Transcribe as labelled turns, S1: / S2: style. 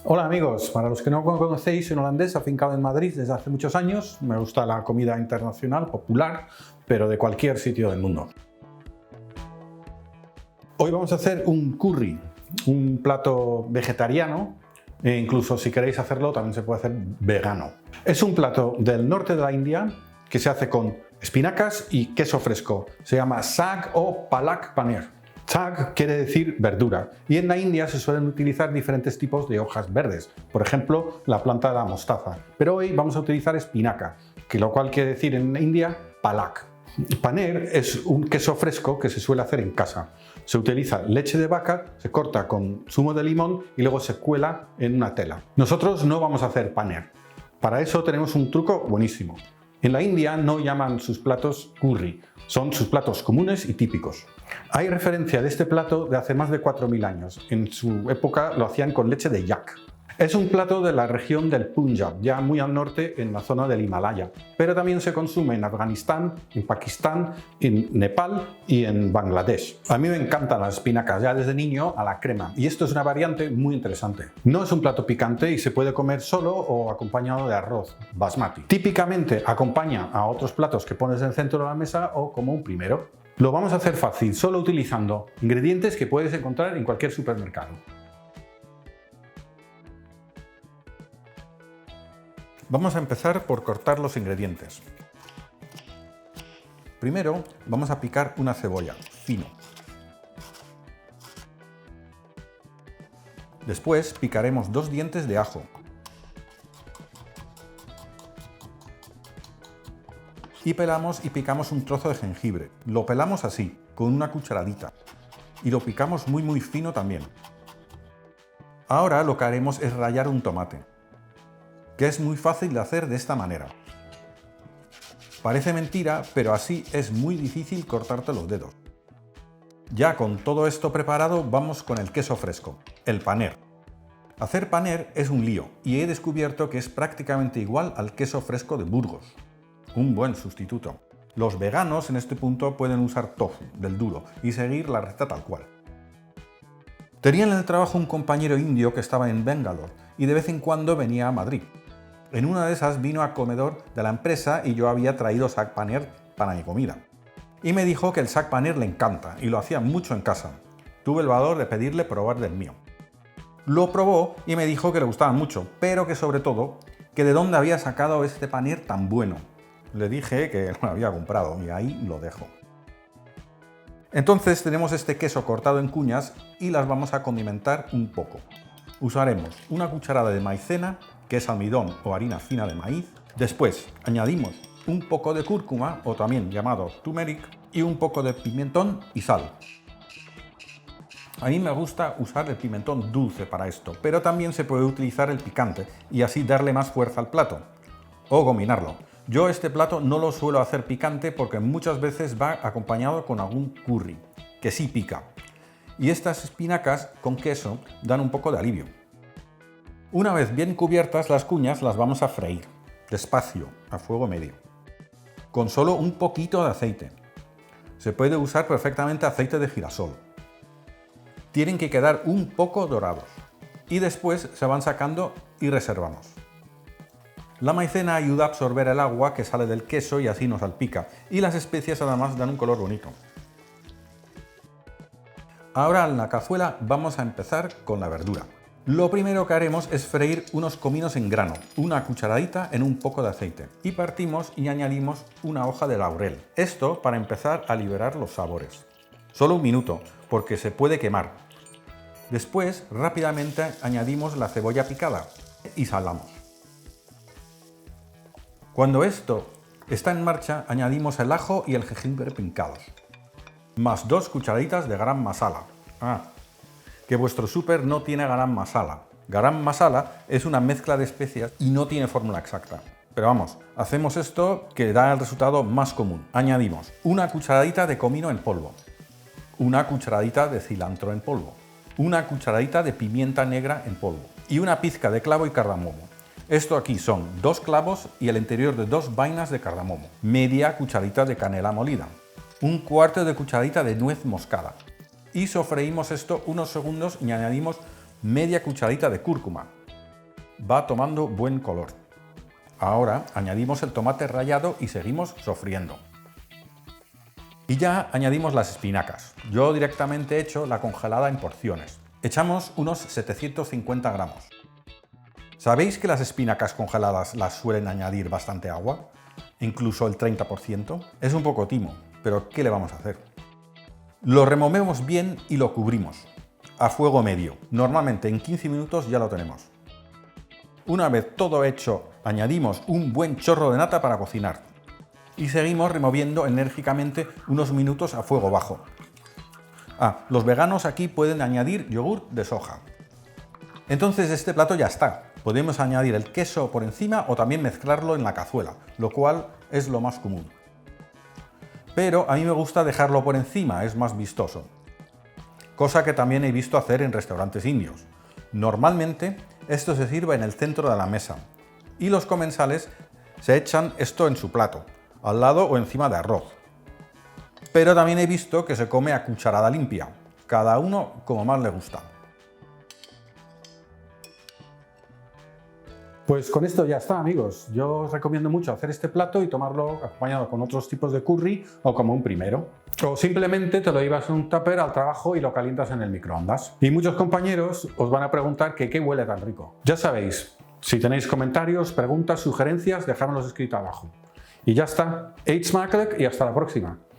S1: Hola amigos, para los que no me conocéis, soy un holandés afincado en Madrid desde hace muchos años. Me gusta la comida internacional, popular, pero de cualquier sitio del mundo. Hoy vamos a hacer un curry, un plato vegetariano, e incluso si queréis hacerlo también se puede hacer vegano. Es un plato del norte de la India que se hace con espinacas y queso fresco. Se llama saag o palak paneer. Saag quiere decir verdura y en la India se suelen utilizar diferentes tipos de hojas verdes, por ejemplo la planta de la mostaza, pero hoy vamos a utilizar espinaca, lo cual quiere decir en India palak. Paneer es un queso fresco que se suele hacer en casa. Se utiliza leche de vaca, se corta con zumo de limón y luego se cuela en una tela. Nosotros no vamos a hacer paneer. Para eso tenemos un truco buenísimo. En la India no llaman sus platos curry, son sus platos comunes y típicos. Hay referencia de este plato de hace más de 4000 años. En su época lo hacían con leche de yak. Es un plato de la región del Punjab, ya muy al norte en la zona del Himalaya, pero también se consume en Afganistán, en Pakistán, en Nepal y en Bangladesh. A mí me encantan las espinacas, ya desde niño a la crema, y esto es una variante muy interesante. No es un plato picante y se puede comer solo o acompañado de arroz basmati. Típicamente acompaña a otros platos que pones en el centro de la mesa o como un primero. Lo vamos a hacer fácil, solo utilizando ingredientes que puedes encontrar en cualquier supermercado. Vamos a empezar por cortar los ingredientes. Primero vamos a picar una cebolla, fino. Después picaremos 2 dientes de ajo. Y pelamos y picamos un trozo de jengibre. Lo pelamos así, con una cucharadita. Y lo picamos muy fino también. Ahora lo que haremos es rallar un tomate, que es muy fácil de hacer de esta manera. Parece mentira, pero así es muy difícil cortarte los dedos. Ya con todo esto preparado, vamos con el queso fresco, el paneer. Hacer paneer es un lío y he descubierto que es prácticamente igual al queso fresco de Burgos. Un buen sustituto. Los veganos en este punto pueden usar tofu, del duro, y seguir la receta tal cual. Tenía en el trabajo un compañero indio que estaba en Bangalore y de vez en cuando venía a Madrid. En una de esas vino al comedor de la empresa y yo había traído saag paneer para mi comida. Y me dijo que el saag paneer le encanta y lo hacía mucho en casa. Tuve el valor de pedirle probar del mío. Lo probó y me dijo que le gustaba mucho, pero que sobre todo, que de dónde había sacado este paneer tan bueno. Le dije que lo había comprado y ahí lo dejo. Entonces tenemos este queso cortado en cuñas y las vamos a condimentar un poco. Usaremos una cucharada de maicena, que es almidón o harina fina de maíz. Después añadimos un poco de cúrcuma, o también llamado turmeric, y un poco de pimentón y sal. A mí me gusta usar el pimentón dulce para esto, pero también se puede utilizar el picante y así darle más fuerza al plato, o combinarlo. Yo este plato no lo suelo hacer picante porque muchas veces va acompañado con algún curry, que sí pica. Y estas espinacas con queso dan un poco de alivio. Una vez bien cubiertas las cuñas las vamos a freír, despacio, a fuego medio, con solo un poquito de aceite. Se puede usar perfectamente aceite de girasol. Tienen que quedar un poco dorados y después se van sacando y reservamos. La maicena ayuda a absorber el agua que sale del queso y así no salpica, y las especias además dan un color bonito. Ahora en la cazuela vamos a empezar con la verdura. Lo primero que haremos es freír unos cominos en grano, una cucharadita en un poco de aceite, y partimos y añadimos una hoja de laurel. Esto para empezar a liberar los sabores. Solo un minuto, porque se puede quemar. Después, rápidamente añadimos la cebolla picada y salamos. Cuando esto está en marcha, añadimos el ajo y el jengibre pincados, más 2 cucharaditas de garam masala. Que vuestro súper no tiene garam masala. Garam masala es una mezcla de especias y no tiene fórmula exacta. Pero vamos, hacemos esto que da el resultado más común. Añadimos una cucharadita de comino en polvo, una cucharadita de cilantro en polvo, una cucharadita de pimienta negra en polvo y una pizca de clavo y cardamomo. Esto aquí son 2 clavos y el interior de 2 vainas de cardamomo, media cucharadita de canela molida, un cuarto de cucharadita de nuez moscada. Y sofreímos esto unos segundos y añadimos media cucharadita de cúrcuma, va tomando buen color. Ahora añadimos el tomate rallado y seguimos sofriendo. Y ya añadimos las espinacas. Yo directamente he hecho la congelada en porciones. Echamos unos 750 gramos. ¿Sabéis que las espinacas congeladas las suelen añadir bastante agua? Incluso el 30%. Es un poco timo, pero ¿qué le vamos a hacer? Lo removemos bien y lo cubrimos. A fuego medio. Normalmente en 15 minutos ya lo tenemos. Una vez todo hecho, añadimos un buen chorro de nata para cocinar. Y seguimos removiendo enérgicamente unos minutos a fuego bajo. Los veganos aquí pueden añadir yogur de soja. Entonces este plato ya está. Podemos añadir el queso por encima o también mezclarlo en la cazuela, lo cual es lo más común. Pero a mí me gusta dejarlo por encima, es más vistoso. Cosa que también he visto hacer en restaurantes indios. Normalmente esto se sirve en el centro de la mesa y los comensales se echan esto en su plato, al lado o encima de arroz. Pero también he visto que se come a cucharada limpia, cada uno como más le gusta. Pues con esto ya está, amigos. Yo os recomiendo mucho hacer este plato y tomarlo acompañado con otros tipos de curry o como un primero. O simplemente te lo llevas en un tupper al trabajo y lo calientas en el microondas. Y muchos compañeros os van a preguntar que qué huele tan rico. Ya sabéis, si tenéis comentarios, preguntas, sugerencias, dejádmelos escritos abajo. Y ya está. Eet smakelijk y hasta la próxima.